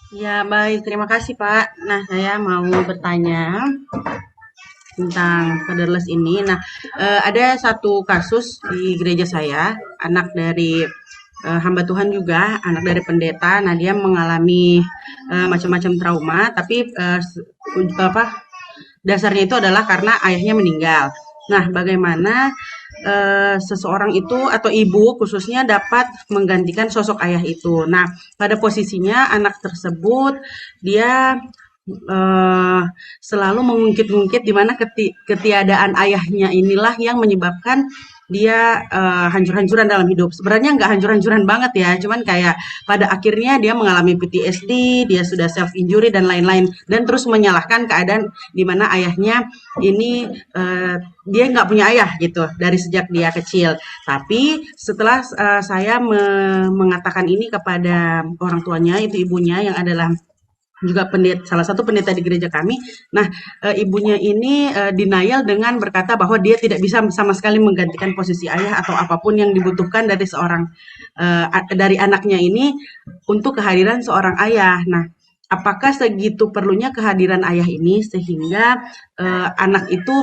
Ya, baik. Terima kasih, Pak. Nah, saya mau bertanya tentang fatherless ini. Nah, ada satu kasus di gereja saya, anak dari hamba Tuhan juga, anak dari pendeta. Nah, dia mengalami macam-macam trauma, tapi apa dasarnya itu adalah karena ayahnya meninggal. Nah, bagaimana seseorang itu atau ibu khususnya dapat menggantikan sosok ayah itu. Nah, pada posisinya anak tersebut dia eh, selalu mengungkit-ungkit di mana ketiadaan ayahnya inilah yang menyebabkan dia hancur-hancuran dalam hidup. Sebenarnya nggak hancur-hancuran banget ya, cuman kayak pada akhirnya dia mengalami PTSD, dia sudah self injury dan lain-lain, dan terus menyalahkan keadaan di mana ayahnya ini dia nggak punya ayah gitu dari sejak dia kecil. Tapi setelah saya mengatakan ini kepada orang tuanya, itu ibunya yang adalah juga pendeta, salah satu pendeta di gereja kami. Nah, ibunya ini denial dengan berkata bahwa dia tidak bisa sama sekali menggantikan posisi ayah atau apapun yang dibutuhkan dari seorang dari anaknya ini untuk kehadiran seorang ayah. Nah, apakah segitu perlunya kehadiran ayah ini sehingga anak itu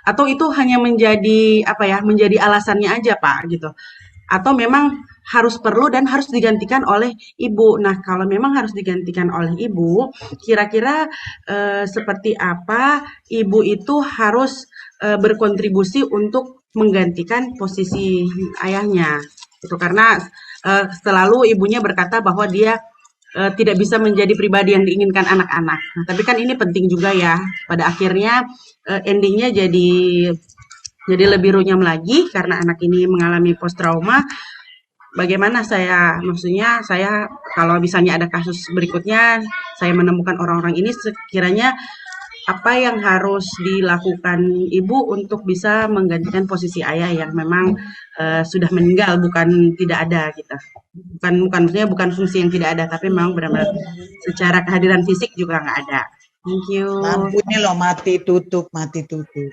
atau itu hanya menjadi apa ya, menjadi alasannya aja Pak gitu? Atau memang harus perlu dan harus digantikan oleh ibu. Nah, kalau memang harus digantikan oleh ibu, kira-kira seperti apa ibu itu harus berkontribusi untuk menggantikan posisi ayahnya. Itu karena selalu ibunya berkata bahwa dia tidak bisa menjadi pribadi yang diinginkan anak-anak. Nah, tapi kan ini penting juga ya. Pada akhirnya endingnya jadi lebih runyam lagi karena anak ini mengalami post trauma. Bagaimana saya maksudnya saya kalau misalnya ada kasus berikutnya, saya menemukan orang-orang ini sekiranya apa yang harus dilakukan ibu untuk bisa menggantikan posisi ayah yang memang sudah meninggal, bukan tidak ada gitu. Bukan maksudnya bukan fungsi yang tidak ada, tapi memang benar-benar secara kehadiran fisik juga nggak ada. Thank you. Lampu ini loh mati tutup, mati tutup.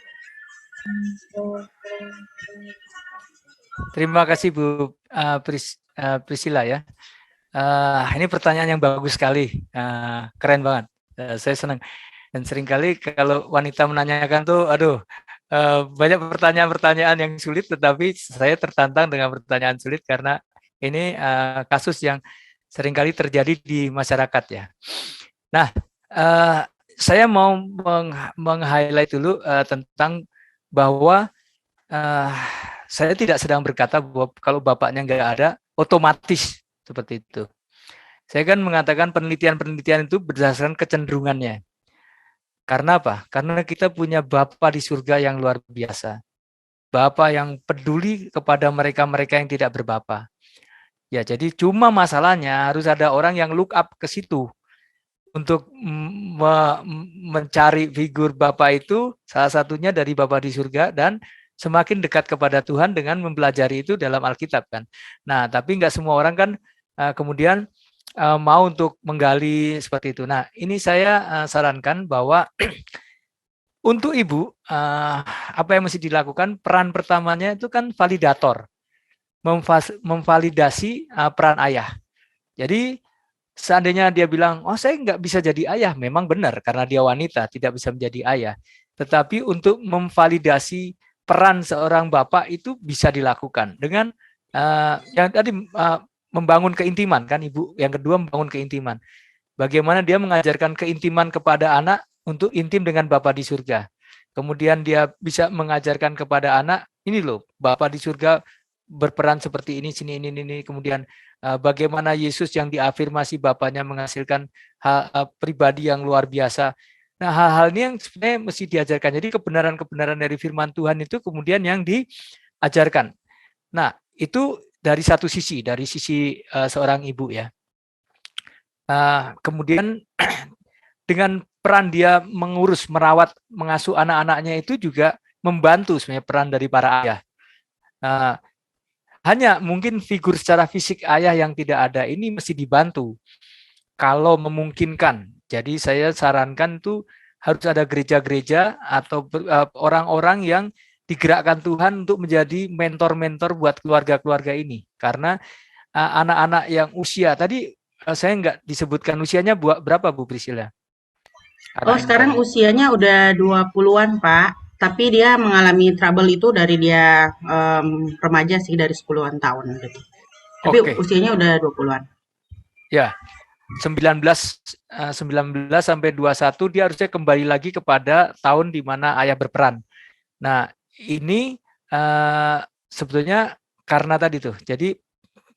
Terima kasih Bu Priscilla ya. Ini pertanyaan yang bagus sekali, keren banget. Saya senang. Dan seringkali kalau wanita menanyakan tuh, aduh, banyak pertanyaan-pertanyaan yang sulit, tetapi saya tertantang dengan pertanyaan sulit karena ini kasus yang seringkali terjadi di masyarakat ya. Nah, saya mau meng-highlight dulu tentang bahwa saya tidak sedang berkata bahwa kalau bapaknya nggak ada, otomatis seperti itu. Saya kan mengatakan penelitian-penelitian itu berdasarkan kecenderungannya. Karena apa? Karena kita punya Bapa di surga yang luar biasa. Bapa yang peduli kepada mereka-mereka yang tidak berbapa. Ya, jadi cuma masalahnya harus ada orang yang look up ke situ untuk mencari figur Bapa itu, salah satunya dari Bapa di surga, dan semakin dekat kepada Tuhan dengan mempelajari itu dalam Alkitab kan. Nah, tapi nggak semua orang kan kemudian mau untuk menggali seperti itu. Nah, ini saya sarankan bahwa untuk ibu, apa yang mesti dilakukan, peran pertamanya itu kan validator, memvalidasi peran ayah. Jadi seandainya dia bilang, oh saya nggak bisa jadi ayah, memang benar karena dia wanita tidak bisa menjadi ayah. Tetapi untuk memvalidasi peran seorang bapak itu bisa dilakukan dengan yang tadi membangun keintiman kan ibu. Yang kedua membangun keintiman. Bagaimana dia mengajarkan keintiman kepada anak untuk intim dengan Bapa di surga. Kemudian dia bisa mengajarkan kepada anak, ini loh, Bapa di surga berperan seperti ini, sini, ini. Kemudian bagaimana Yesus yang diafirmasi Bapaknya menghasilkan pribadi yang luar biasa. Nah, hal-hal ini yang sebenarnya mesti diajarkan. Jadi kebenaran-kebenaran dari firman Tuhan itu kemudian yang diajarkan. Nah, itu dari satu sisi, dari sisi seorang ibu ya. Kemudian dengan peran dia mengurus, merawat, mengasuh anak-anaknya itu juga membantu sebenarnya peran dari para ayah. Hanya mungkin figur secara fisik ayah yang tidak ada ini mesti dibantu kalau memungkinkan. Jadi saya sarankan itu harus ada gereja-gereja atau orang-orang yang digerakkan Tuhan untuk menjadi mentor-mentor buat keluarga-keluarga ini. Karena anak-anak yang usia tadi saya nggak disebutkan usianya berapa Bu Priscilla? Oh, Anak ini sekarang tadi. usianya udah 20-an, Pak. Tapi dia mengalami trouble itu dari dia remaja sih, dari 10-an tahun gitu. Tapi Oke, usianya udah 20-an. ya. 19 sampai 21 dia harusnya kembali lagi kepada tahun di mana ayah berperan. Nah, ini sebetulnya karena tadi tuh. Jadi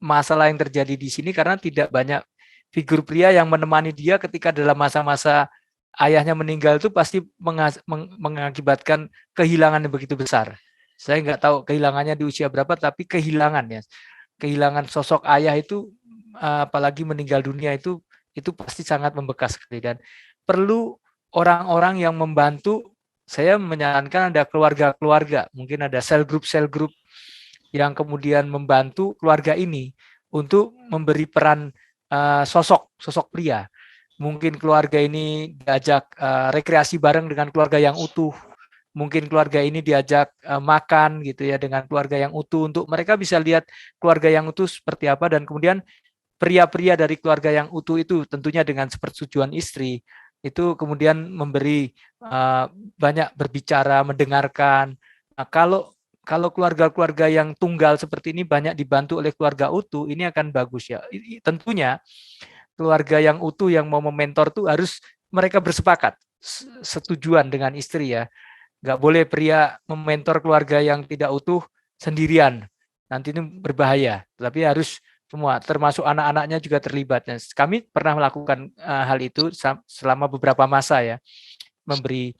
masalah yang terjadi di sini karena tidak banyak figur pria yang menemani dia ketika dalam masa-masa ayahnya meninggal itu pasti mengakibatkan kehilangan yang begitu besar. Saya nggak tahu kehilangannya di usia berapa, tapi kehilangan ya, kehilangan sosok ayah itu, apalagi meninggal dunia itu pasti sangat membekas sekali dan perlu orang-orang yang membantu. Saya menyarankan ada keluarga-keluarga, mungkin ada sel grup yang kemudian membantu keluarga ini untuk memberi peran sosok pria. Mungkin keluarga ini diajak rekreasi bareng dengan keluarga yang utuh. Mungkin keluarga ini diajak makan gitu ya dengan keluarga yang utuh untuk mereka bisa lihat keluarga yang utuh seperti apa dan kemudian pria-pria dari keluarga yang utuh itu tentunya dengan sepersetujuan istri itu kemudian memberi banyak berbicara, mendengarkan. Nah, kalau keluarga-keluarga yang tunggal seperti ini banyak dibantu oleh keluarga utuh, ini akan bagus ya. Tentunya keluarga yang utuh yang mau mementor tuh harus mereka bersepakat, setujuan dengan istri ya. Nggak boleh pria mementor keluarga yang tidak utuh sendirian. Nanti ini berbahaya. Tapi harus semua, termasuk anak-anaknya juga terlibat. Dan kami pernah melakukan hal itu selama beberapa masa ya, memberi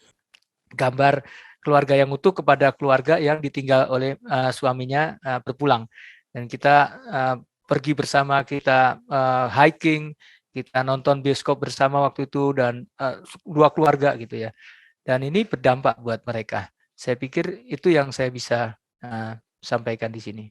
gambar keluarga yang utuh kepada keluarga yang ditinggal oleh suaminya berpulang. Dan kita pergi bersama, kita hiking, kita nonton bioskop bersama waktu itu dan dua keluarga gitu ya. Dan ini berdampak buat mereka. Saya pikir itu yang saya bisa sampaikan di sini.